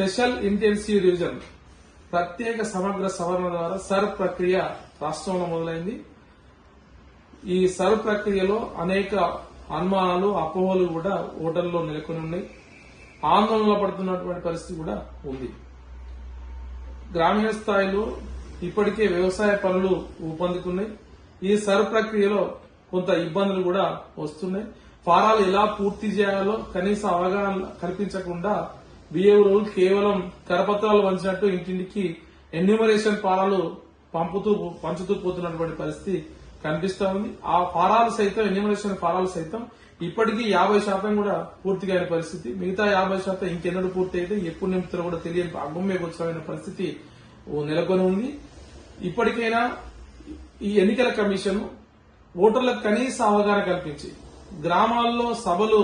Special intensive revision ప్రత్యేక సమగ్ర సవరణ ద్వారా సర్ ప్రక్రియ రాష్ట్రంలో మొదలైంది. ఈ సర్ ప్రక్రియలో అనేక అనుమానాలు అపోహలు కూడా ఓటర్లలో నెలకొని ఉన్నాయి. ఆందోళన పడుతున్నటువంటి పరిస్థితి కూడా ఉంది. గ్రామీణ స్థాయిలో ఇప్పటికే వ్యవసాయ పనులు ఊపందుకున్నాయి. ఈ సర్ ప్రక్రియలో కొంత ఇబ్బందులు కూడా వస్తున్నాయి. ఫారాలు ఎలా పూర్తి చేయాలో కనీస అవగాహన కల్పించకుండా బిఏఓలు కేవలం కరపత్రాలు వంచినట్టు ఇంటింటికి ఎన్యూమరేషన్ ఫారాలు పంచుతూ పోతున్నటువంటి పరిస్థితి కనిపిస్తా ఉంది. ఆ ఫారాలు సైతం ఎన్యూమరేషన్ ఫారాలు సైతం ఇప్పటికీ 50% కూడా పూర్తిగా అయిన పరిస్థితి. మిగతా 50% ఇంకెన్నడూ పూర్తి అయితే ఎప్పుడు నింపుతారో కూడా తెలియని అగమ్యగోచరమైన పరిస్థితి నెలకొని ఉంది. ఇప్పటికైనా ఈ ఎన్నికల కమిషన్ ఓటర్లకు కనీస అవగాహన కల్పించి గ్రామాల్లో సభలు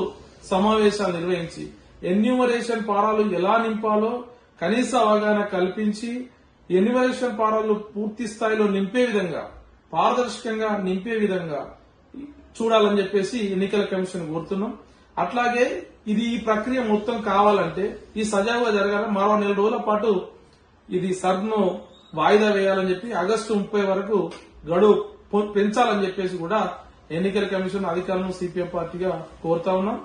సమావేశాలు నిర్వహించి ఎన్యూమరేషన్ ఫారాలు ఎలా నింపాలో కనీస అవగాహన కల్పించి ఎన్యూమరేషన్ ఫారాలు పూర్తి స్థాయిలో నింపే విధంగా పారదర్శకంగా నింపే విధంగా చూడాలని చెప్పేసి ఎన్నికల కమిషన్ కోరుతున్నాం. అట్లాగే ఈ ప్రక్రియ మొత్తం కావాలంటే ఈ సజావుగా జరగాల మరో 4 రోజుల పాటు ఇది సర్ను వాయిదా వేయాలని చెప్పి ఆగస్టు 30 వరకు గడువు పెంచాలని చెప్పేసి కూడా ఎన్నికల కమిషన్ అధికారులను సిపిఎం పార్టీగా కోరుతా ఉన్నాం.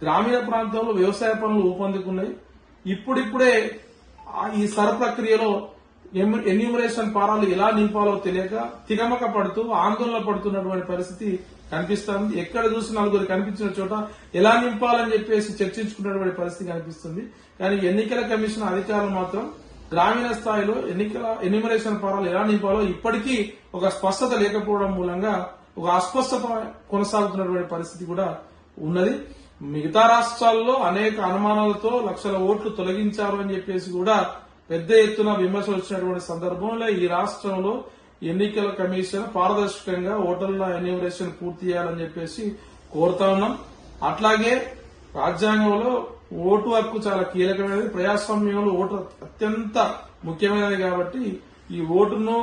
గ్రామీణ ప్రాంతంలో వ్యవసాయ పనులు ఊపందుకున్నాయి. ఇప్పుడిప్పుడే ఈ సర్ ప్రక్రియలో ఎన్యూమరేషన్ ఫారాలు ఎలా నింపాలో తెలియక తికమక పడుతూ ఆందోళన పడుతున్నటువంటి పరిస్థితి కనిపిస్తుంది. ఎక్కడ చూసి నలుగురు కనిపించిన చోట ఎలా నింపాలని చెప్పేసి చర్చించుకున్నటువంటి పరిస్థితి కనిపిస్తుంది. కానీ ఎన్నికల కమిషన్ అధికారులు మాత్రం గ్రామీణ స్థాయిలో ఎన్యూమరేషన్ ఫారాలు ఎలా నింపాలో ఇప్పటికీ ఒక స్పష్టత లేకపోవడం మూలంగా ఒక అస్పష్టత కొనసాగుతున్నటువంటి పరిస్థితి కూడా ఉన్నది. మిగతా రాష్ట్రాల్లో అనేక అనుమానాలతో లక్షల ఓట్లు తొలగించారు అని చెప్పేసి కూడా పెద్ద ఎత్తున విమర్శలు వచ్చినటువంటి సందర్భంలో ఈ రాష్ట్రంలో ఎన్నికల కమిషన్ పారదర్శకంగా ఓటర్ల ఎన్యూమరేషన్ పూర్తి చేయాలని చెప్పేసి కోరుతా ఉన్నాం. అట్లాగే రాజ్యాంగంలో ఓటు హక్కు చాలా కీలకమైనది. ప్రజాస్వామ్యంలో ఓటు అత్యంత ముఖ్యమైనది కాబట్టి ఈ ఓటును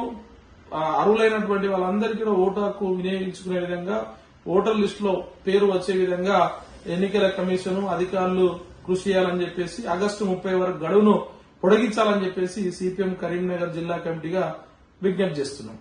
అర్హులైనటువంటి వాళ్ళందరికీ ఓటు హక్కు వినియోగించుకునే విధంగా ఓటర్ లిస్ట్ లో పేరు వచ్చే విధంగా ఎన్నికల కమిషన్ అధికారులు కృషి చేయాలని చెప్పేసి ఆగస్టు 30 వరకు గడువును పొడిగించాలని చెప్పేసి సిపిఎం కరీంనగర్ జిల్లా కమిటీగా విజ్ఞప్తి చేస్తున్నాం.